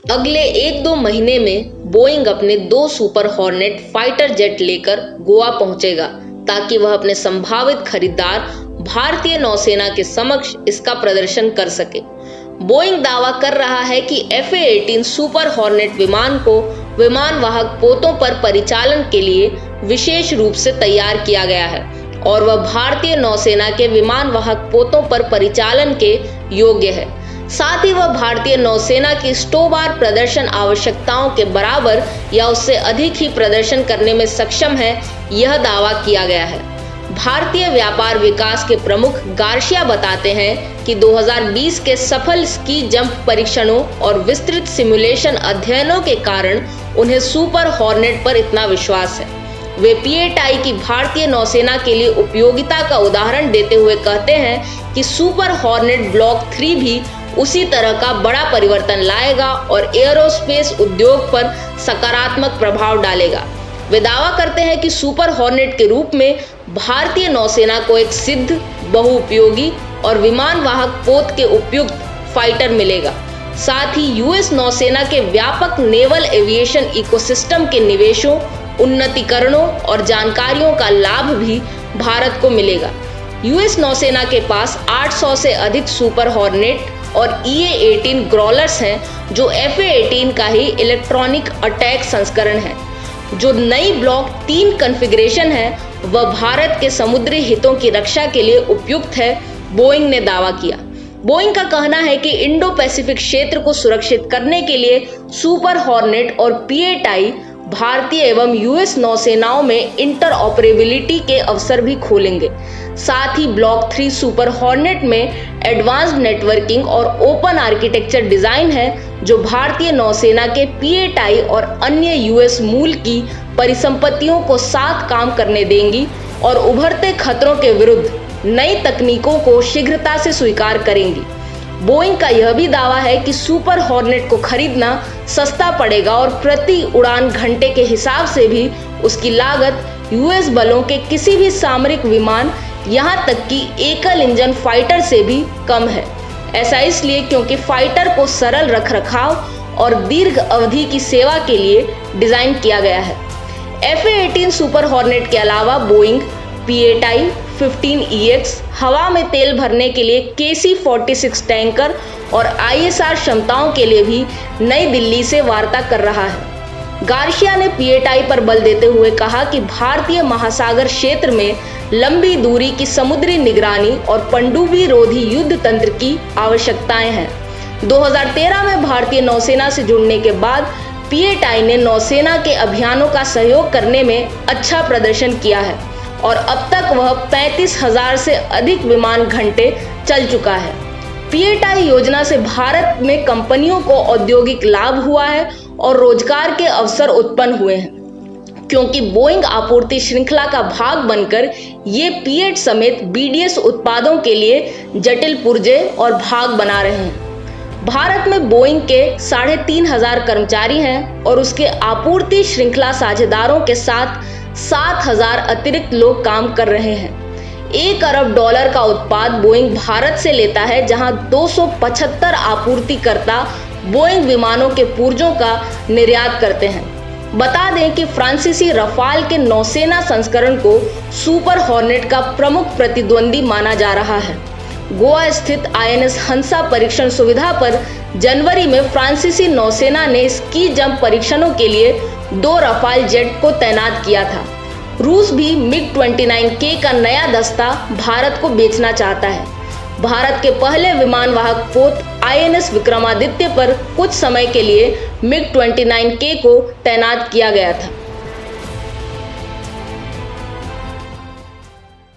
अगले 1-2 महीने में बोइंग अपने 2 सुपर हॉर्नेट फाइटर जेट लेकर गोवा पहुंचेगा ताकि वह अपने संभावित खरीदार भारतीय नौसेना के समक्ष इसका प्रदर्शन कर सके। बोइंग दावा कर रहा है कि FA-18 सुपर हॉर्नेट विमान को विमान वाहक पोतों पर परिचालन के लिए विशेष रूप से तैयार किया गया है और वह भारतीय नौसेना के विमान वाहक पोतों पर परिचालन के योग्य है। साथ ही वह भारतीय नौसेना की स्टोबार प्रदर्शन आवश्यकताओं के बराबर या उससे अधिक ही प्रदर्शन करने में सक्षम है, यह दावा किया गया है। भारतीय व्यापार विकास के प्रमुख गार्सिया बताते हैं कि 2020 के सफल स्की जंप परीक्षणों और विस्तृत सिमुलेशन अध्ययनों के कारण उन्हें सुपर हॉर्नेट पर इतना विश्वास है। वे P-8I की भारतीय नौसेना के लिए उपयोगिता का उदाहरण देते हुए कहते हैं कि सुपर हॉर्नेट ब्लॉक 3 भी उसी तरह का बड़ा परिवर्तन लाएगा और एयरोस्पेस उद्योग पर सकारात्मक प्रभाव डालेगा। वे दावा करते हैं कि सुपर हॉर्नेट के रूप में भारतीय नौसेना को एक सिद्ध, बहुउपयोगी और विमान वाहक पोत के उपयुक्त फाइटर मिलेगा। साथ ही US नौसेना के व्यापक नेवल एविएशन इकोसिस्टम के निवेशों, उन्नतीकरणों और जानकारियों का लाभ भी भारत को मिलेगा। US नौसेना के पास 800 से अधिक सुपर हॉर्नेट और EA-18 ग्रॉलर्स हैं जो FA-18 का ही इलेक्ट्रॉनिक अटैक संस्करण है। जो नई ब्लॉक 3 कॉन्फ़िगरेशन है वह भारत के समुद्री हितों की रक्षा के लिए उपयुक्त है, बोइंग ने दावा किया। बोइंग का कहना है कि इंडो पैसिफिक क्षेत्र को सुरक्षित करने के लिए सुपर हॉर्नेट और P-8I भारतीय एवं US नौसेनाओं में इंटरऑपरेबिलिटी के अवसर भी खोलेंगे। साथ ही ब्लॉक 3 सुपर हॉर्नेट में एडवांस्ड नेटवर्किंग और ओपन आर्किटेक्चर डिजाइन है जो भारतीय नौसेना के P-8I और अन्य US मूल की परिसंपत्तियों को साथ काम करने देंगी और उभरते खतरों के विरुद्ध नई तकनीकों को शीघ्रता से स्वीकार करेंगी। बोइंग का यह भी दावा है कि सुपर हॉर्नेट को खरीदना सस्ता पड़ेगा और प्रति उड़ान घंटे के हिसाब से भी उसकी लागत US बलों के किसी भी सामरिक विमान, यहाँ तक कि एकल इंजन फाइटर से भी कम है। ऐसा इसलिए क्योंकि फाइटर को सरल रखरखाव और दीर्घ अवधि की सेवा के लिए डिजाइन किया गया है। FA-18 सुपर हॉर्नेट के अलावा बोइंग P-8I 15EX हवा में तेल भरने के लिए KC-46 टैंकर और ISR क्षमताओं के लिए भी नई दिल्ली से वार्ता कर रहा है। गार्सिया ने P-8I पर बल देते हुए कहा कि भारतीय महासागर क्षेत्र में लंबी दूरी की समुद्री निगरानी और पनडुब्बी रोधी युद्ध तंत्र की आवश्यकताएं हैं। 2013 में भारतीय नौसेना से जुड़ने के बाद P-8I ने नौसेना के अभियानों का सहयोग करने में अच्छा प्रदर्शन किया है और अब तक वह 35,000 से अधिक विमान घंटे चल चुका है। P-8I योजना से भारत में कंपनियों को औद्योगिक लाभ हुआ है और रोजगार के अवसर उत्पन्न हुए हैं, क्योंकि बोइंग आपूर्ति श्रृंखला का भाग बनकर ये P-8 समेत BDS उत्पादों के लिए जटिल पुर्जे और भाग बना रहे हैं। भारत में बोइंग के 3,500 कर्मचारी हैं और उसके आपूर्ति श्रृंखला साझेदारों के साथ 7,000 अतिरिक्त लोग काम कर रहे हैं। $1 अरब का उत्पाद बोइंग भारत से लेता है, जहां 275 आपूर्तिकर्ता बोइंग विमानों के पुर्जों का निर्यात करते हैं। बता दें कि फ्रांसीसी रफाल के नौसेना संस्करण को सुपर हॉर्नेट का प्रमुख प्रतिद्वंदी माना जा रहा है। गोवा स्थित INS हंसा परीक्षण सुविधा पर जनवरी में फ्रांसीसी नौसेना ने स्की जंप परीक्षणों के लिए 2 रफाल जेट को तैनात किया था। रूस भी MiG-29K का नया दस्ता भारत को बेचना चाहता है। भारत के पहले विमान वाहक पोत INS विक्रमादित्य पर कुछ समय के लिए MiG-29K को तैनात किया गया था।